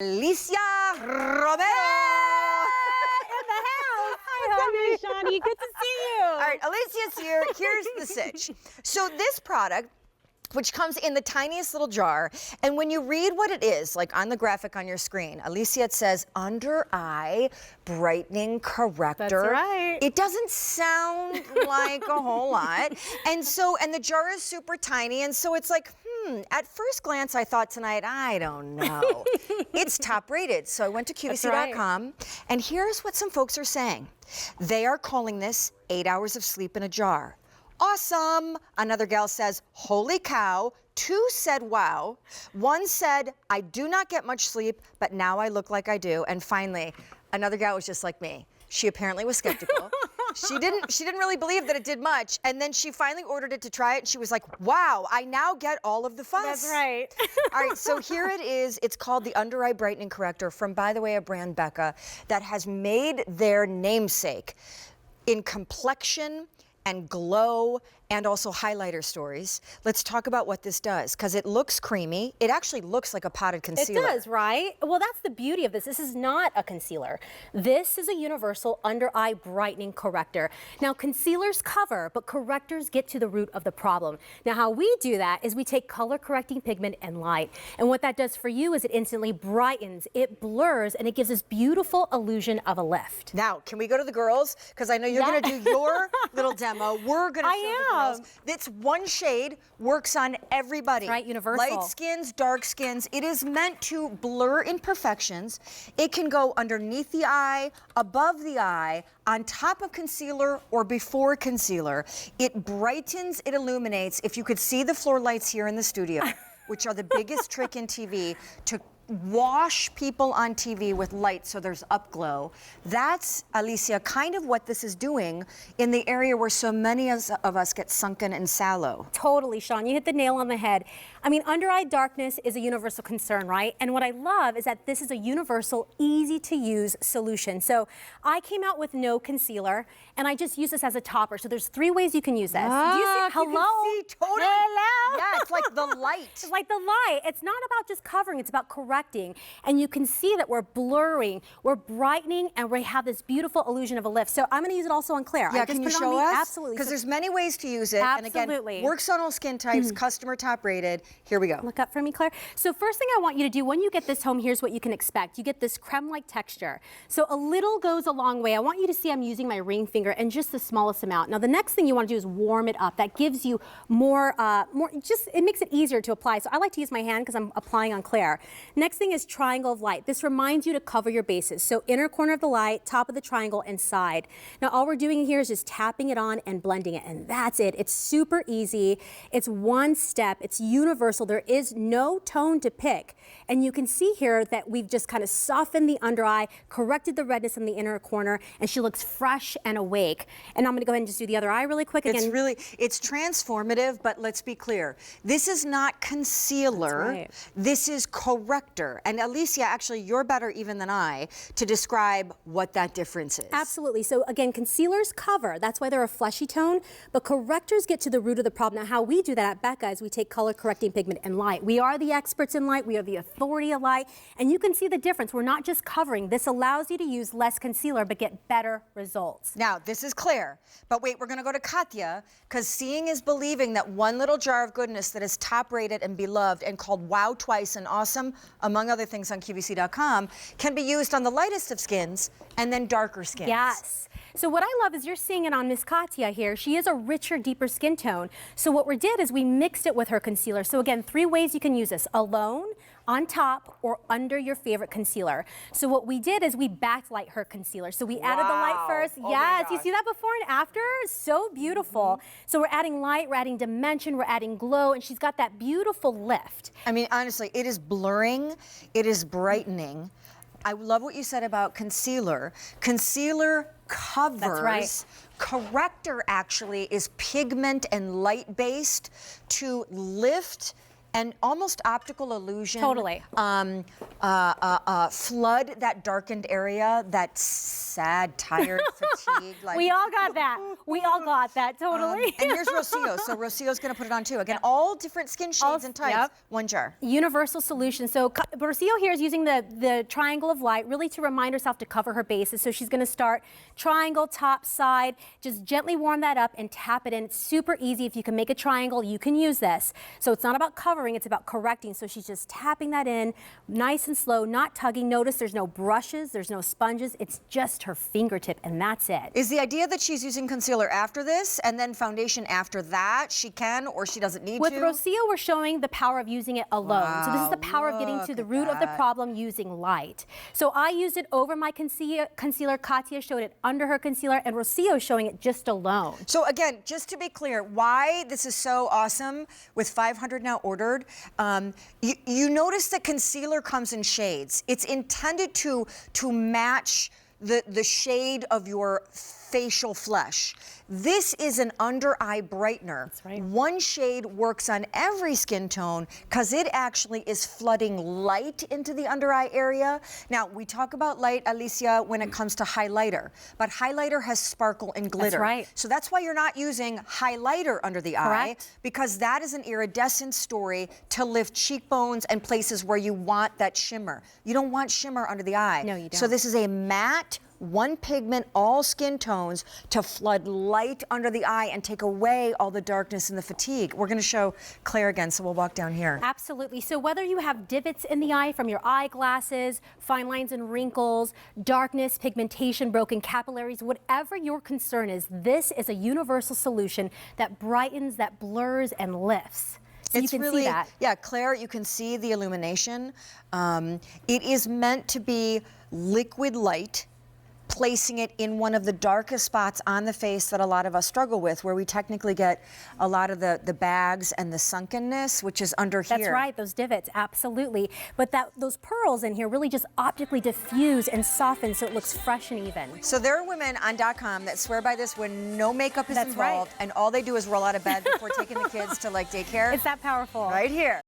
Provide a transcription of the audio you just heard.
Alicia Romero in the house. Hi, honey, Shawnee. Good to see you. All right, Alicia's here. Here's the sitch. So this product, which comes in the tiniest little jar, and when you read what it is, like on the graphic on your screen, Alicia, it says Under Eye Brightening Corrector. That's right. It doesn't sound like a whole lot. And the jar is super tiny, and so it's like, at first glance, I thought tonight, I don't know. It's top rated. So I went to QVC.com, and here's what some folks are saying. They are calling this 8 hours of sleep in a jar. Awesome. Another gal says, holy cow. 2 said, wow. 1 said, I do not get much sleep, but now I look like I do. And finally, another gal was just like me. She apparently was skeptical. She didn't really believe that it did much. And then she finally ordered it to try it. And she was like, wow, I now get all of the fuss. That's right. All right, so here it is. It's called the Under Eye Brightening Corrector from, by the way, a brand, BECCA, that has made their namesake in complexion and glow and also highlighter stories. Let's talk about what this does, because it looks creamy. It actually looks like a potted concealer. It does, right? Well, that's the beauty of this. This is not a concealer. This is a universal under eye brightening corrector. Now, concealers cover, but correctors get to the root of the problem. Now, how we do that is we take color correcting pigment and light. And what that does for you is it instantly brightens, it blurs, and it gives this beautiful illusion of a lift. Now, can we go to the girls? Because I know you're going to do your little demo. We're going to show the girls. It's one shade, works on everybody. That's right, universal. Light skins, dark skins. It is meant to blur imperfections. It can go underneath the eye, above the eye, on top of concealer, or before concealer. It brightens, it illuminates. If you could see the floor lights here in the studio, which are the biggest trick in TV, to wash people on TV with light so there's upglow. That's, Alicia, kind of what this is doing in the area where so many of us get sunken and sallow. Totally, Sean. You hit the nail on the head. I mean, under-eye darkness is a universal concern, right? And what I love is that this is a universal, easy-to-use solution. So I came out with no concealer, and I just use this as a topper. So there's 3 ways you can use this. Do you see? Hello? You can see, totally. Hello? Yeah, it's like the light. It's like the light. It's not about just covering, it's about correcting. And you can see that we're blurring, we're brightening, and we have this beautiful illusion of a lift. So I'm going to use it also on Claire. Yeah, can you show us? Absolutely. Because there's many ways to use it. Absolutely. And again, works on all skin types, customer top rated. Here we go. Look up for me, Claire. So first thing I want you to do when you get this home, here's what you can expect. You get this creme-like texture. So a little goes a long way. I want you to see I'm using my ring finger and just the smallest amount. Now the next thing you want to do is warm it up. That gives you more, it makes it easier to apply. So I like to use my hand because I'm applying on Claire. Next thing is triangle of light. This reminds you to cover your bases. So inner corner of the light, top of the triangle, and side. Now all we're doing here is just tapping it on and blending it, and that's it. It's super easy. It's one step. It's universal. There is no tone to pick. And you can see here that we've just kind of softened the under eye, corrected the redness in the inner corner, and she looks fresh and awake. And I'm going to go ahead and just do the other eye really quick again. It's transformative, but let's be clear. This is not concealer. That's right. This is corrector. And Alicia, actually, you're better even than I to describe what that difference is. Absolutely. So again, concealers cover. That's why they're a fleshy tone, but correctors get to the root of the problem. Now, how we do that at BECCA is we take color correcting pigment and light. We are the experts in light. We are the authority of light. And you can see the difference. We're not just covering. This allows you to use less concealer, but get better results. Now, this is Claire, but wait, we're going to go to Katya, because seeing is believing that one little jar of goodness that is top rated and beloved and called Wow Twice and Awesome, among other things on QVC.com, can be used on the lightest of skins and then darker skins. Yes. So what I love is you're seeing it on Miss Katya here. She is a richer, deeper skin tone. So what we did is we mixed it with her concealer. So again, 3 ways you can use this: alone, on top, or under your favorite concealer. So what we did is we backlight her concealer. So we added the light first. Oh yes, you see that before and after? So beautiful. So we're adding light, we're adding dimension, we're adding glow, and she's got that beautiful lift. I mean, honestly, it is blurring, it is brightening. I love what you said about concealer. Concealer covers. That's right. Corrector actually is pigment and light based to lift and almost optical illusion. Totally. Flood that darkened area, that sad, tired, fatigue. Like, We all got that. We all got that, totally. and here's Rocio. So Rocio's going to put it on too. Again, all different skin shades and types. Yep. One jar. Universal solution. So Rocio here is using the triangle of light really to remind herself to cover her bases. So she's going to start triangle, top, side. Just gently warm that up and tap it in. It's super easy. If you can make a triangle, you can use this. So it's not about covering, it's about correcting. So she's just tapping that in nice and slow, not tugging. Notice there's no brushes, there's no sponges. It's just her fingertip, and that's it. Is the idea that she's using concealer after this and then foundation after that? She can or she doesn't need With to? Rocio, we're showing the power of using it alone. So this is the power of getting to the root of the problem using light. So I used it over my concealer. Katya showed it under her concealer, and Rocio is showing it just alone. So again, just to be clear, why this is so awesome with 500 now ordered, you notice that concealer comes in shades. It's intended to match the shade of your facial flesh. This is an under eye brightener. That's right. One shade works on every skin tone because it actually is flooding light into the under eye area. Now, we talk about light, Alicia, when it comes to highlighter, but highlighter has sparkle and glitter. That's right. So that's why you're not using highlighter under the eye, Correct. because that is an iridescent story to lift cheekbones and places where you want that shimmer. You don't want shimmer under the eye. No, you don't. So this is a matte, one pigment, all skin tones to flood light under the eye and take away all the darkness and the fatigue. We're going to show Claire again, so we'll walk down here. Absolutely. So whether you have divots in the eye from your eyeglasses, fine lines and wrinkles, darkness, pigmentation, broken capillaries, whatever your concern is, this is a universal solution that brightens, that blurs, and lifts. So you can see that. Yeah, Claire, you can see the illumination. It is meant to be liquid light, placing it in one of the darkest spots on the face that a lot of us struggle with, where we technically get a lot of the bags and the sunkenness, which is under here. That's right, those divots, absolutely. But those pearls in here really just optically diffuse and soften so it looks fresh and even. So there are women on .com that swear by this when no makeup is That's involved, right. and all they do is roll out of bed before taking the kids to like daycare. It's that powerful. Right here.